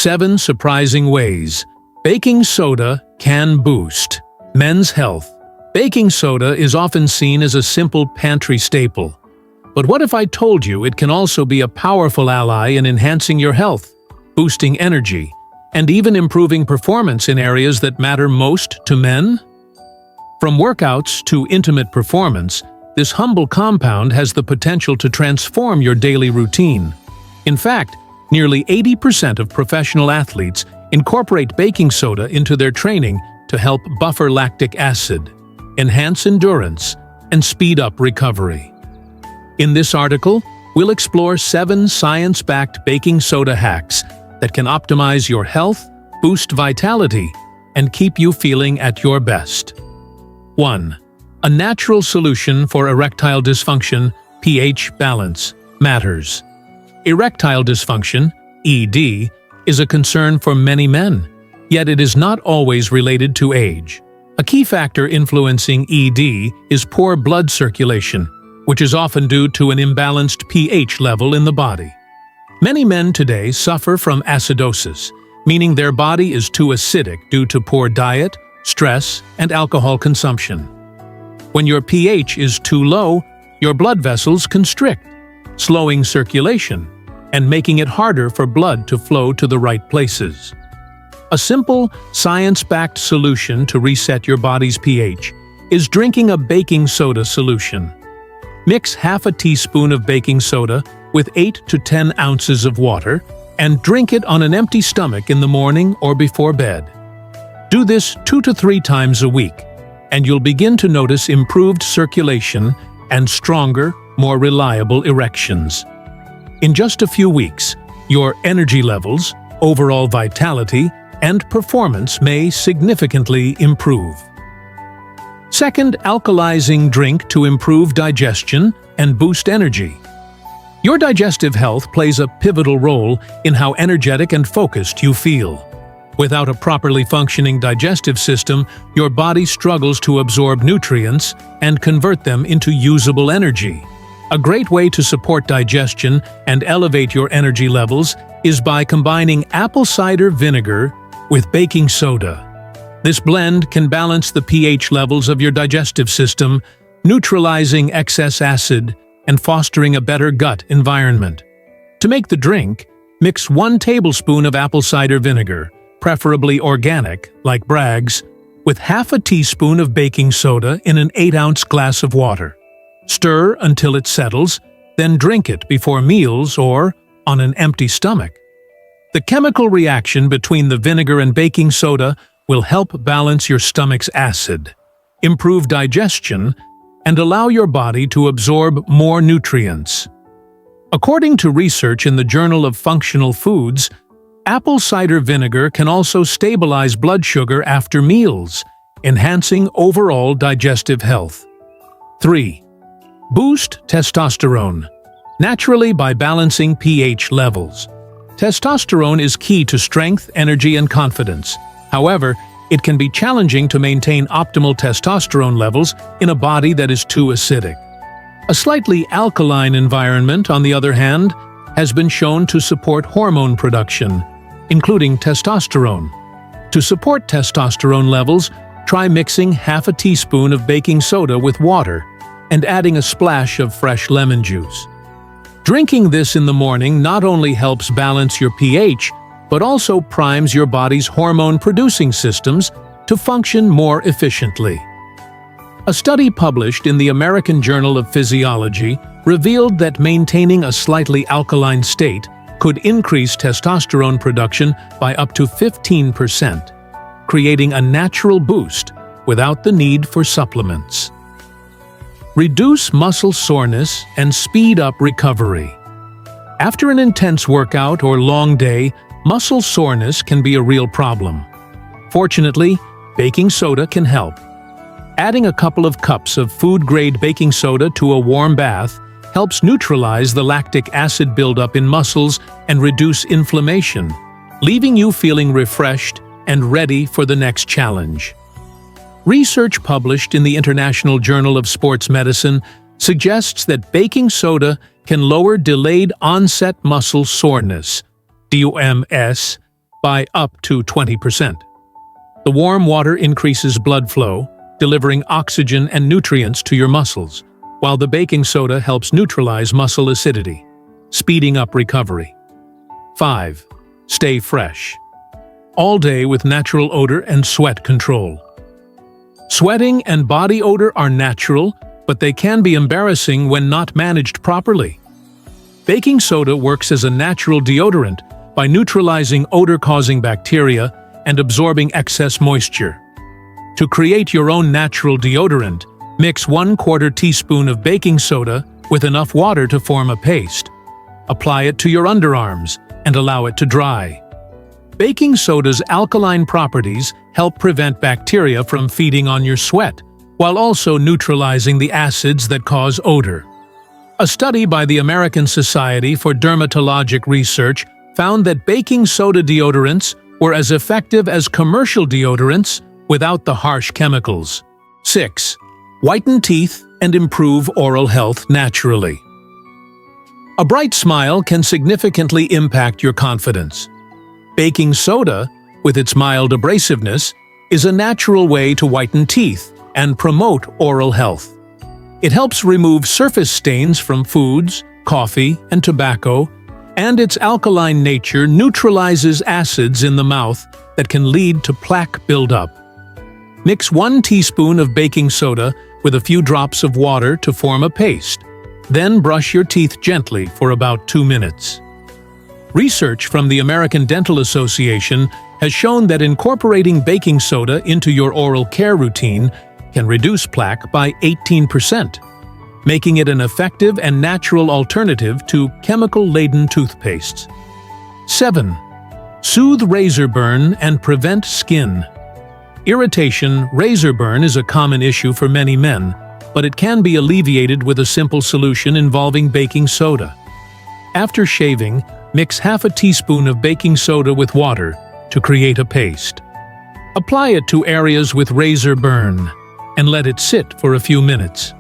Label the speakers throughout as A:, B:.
A: 7 surprising ways baking soda can boost men's health. Baking soda is often seen as a simple pantry staple. But what if I told you it can also be a powerful ally in enhancing your health, boosting energy, and even improving performance in areas that matter most to men? From workouts to intimate performance, this humble compound has the potential to transform your daily routine. In fact, nearly 80% of professional athletes incorporate baking soda into their training to help buffer lactic acid, enhance endurance, and speed up recovery. In this article, we'll explore 7 science-backed baking soda hacks that can optimize your health, boost vitality, and keep you feeling at your best. 1. A natural solution for erectile dysfunction, pH balance, matters. Erectile dysfunction, ED, is a concern for many men, yet it is not always related to age. A key factor influencing ED is poor blood circulation, which is often due to an imbalanced pH level in the body. Many men today suffer from acidosis, meaning their body is too acidic due to poor diet, stress, and alcohol consumption. When your pH is too low, your blood vessels constrict, slowing circulation and making it harder for blood to flow to the right places. A simple, science-backed solution to reset your body's pH is drinking a baking soda solution. Mix half a teaspoon of baking soda with 8 to 10 ounces of water and drink it on an empty stomach in the morning or before bed. Do this 2 to 3 times a week, and you'll begin to notice improved circulation and stronger, more reliable erections. In just a few weeks, your energy levels, overall vitality, and performance may significantly improve. Second, alkalizing drink to improve digestion and boost energy. Your digestive health plays a pivotal role in how energetic and focused you feel. Without a properly functioning digestive system, your body struggles to absorb nutrients and convert them into usable energy. A great way to support digestion and elevate your energy levels is by combining apple cider vinegar with baking soda. This blend can balance the pH levels of your digestive system, neutralizing excess acid and fostering a better gut environment. To make the drink, mix 1 tablespoon of apple cider vinegar, preferably organic, like Bragg's, with half a teaspoon of baking soda in an 8-ounce glass of water. Stir until it settles, then drink it before meals or on an empty stomach. The chemical reaction between the vinegar and baking soda will help balance your stomach's acid, improve digestion, and allow your body to absorb more nutrients. According to research in the Journal of Functional Foods, apple cider vinegar can also stabilize blood sugar after meals, enhancing overall digestive health. 3. Boost testosterone, naturally by balancing pH levels. Testosterone is key to strength, energy, and confidence. However, it can be challenging to maintain optimal testosterone levels in a body that is too acidic. A slightly alkaline environment, on the other hand, has been shown to support hormone production, including testosterone. To support testosterone levels, try mixing half a teaspoon of baking soda with water and adding a splash of fresh lemon juice. Drinking this in the morning not only helps balance your pH, but also primes your body's hormone-producing systems to function more efficiently. A study published in the American Journal of Physiology revealed that maintaining a slightly alkaline state could increase testosterone production by up to 15%, creating a natural boost without the need for supplements. Reduce muscle soreness and speed up recovery. After an intense workout or long day, muscle soreness can be a real problem. Fortunately, baking soda can help. Adding a couple of cups of food-grade baking soda to a warm bath helps neutralize the lactic acid buildup in muscles and reduce inflammation, leaving you feeling refreshed and ready for the next challenge. Research published in the International Journal of Sports Medicine suggests that baking soda can lower delayed onset muscle soreness, DOMS, by up to 20%. The warm water increases blood flow, delivering oxygen and nutrients to your muscles, while the baking soda helps neutralize muscle acidity, speeding up recovery. 5. Stay fresh. All day with natural odor and sweat control. Sweating and body odor are natural, but they can be embarrassing when not managed properly. Baking soda works as a natural deodorant by neutralizing odor-causing bacteria and absorbing excess moisture. To create your own natural deodorant, mix 1/4 teaspoon of baking soda with enough water to form a paste. Apply it to your underarms and allow it to dry. Baking soda's alkaline properties help prevent bacteria from feeding on your sweat, while also neutralizing the acids that cause odor. A study by the American Society for Dermatologic Research found that baking soda deodorants were as effective as commercial deodorants without the harsh chemicals. 6. Whiten teeth and improve oral health naturally. A bright smile can significantly impact your confidence. Baking soda, with its mild abrasiveness, is a natural way to whiten teeth and promote oral health. It helps remove surface stains from foods, coffee, and tobacco, and its alkaline nature neutralizes acids in the mouth that can lead to plaque buildup. Mix 1 teaspoon of baking soda with a few drops of water to form a paste. Then brush your teeth gently for about 2 minutes. Research from the American Dental Association has shown that incorporating baking soda into your oral care routine can reduce plaque by 18%, making it an effective and natural alternative to chemical-laden toothpastes. 7. Soothe razor burn and prevent skin. Irritation, razor burn is a common issue for many men, but it can be alleviated with a simple solution involving baking soda. After shaving, mix half a teaspoon of baking soda with water to create a paste. Apply it to areas with razor burn and let it sit for a few minutes.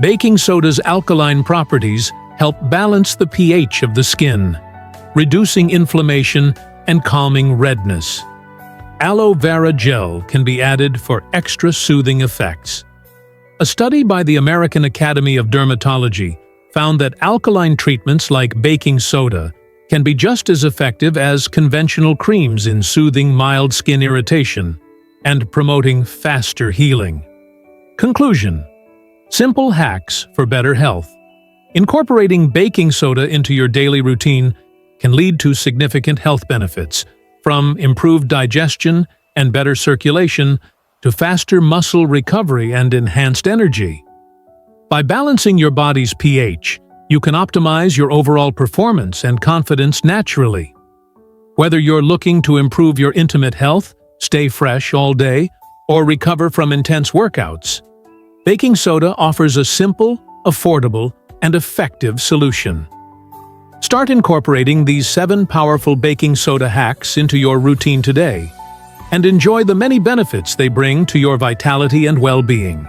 A: Baking soda's alkaline properties help balance the pH of the skin, reducing inflammation and calming redness. Aloe vera gel can be added for extra soothing effects. A study by the American Academy of Dermatology found that alkaline treatments like baking soda can be just as effective as conventional creams in soothing mild skin irritation and promoting faster healing. Conclusion: simple hacks for better health. Incorporating baking soda into your daily routine can lead to significant health benefits, from improved digestion and better circulation to faster muscle recovery and enhanced energy. By balancing your body's pH, you can optimize your overall performance and confidence naturally. Whether you're looking to improve your intimate health, stay fresh all day, or recover from intense workouts, baking soda offers a simple, affordable, and effective solution. Start incorporating these 7 powerful baking soda hacks into your routine today, and enjoy the many benefits they bring to your vitality and well-being.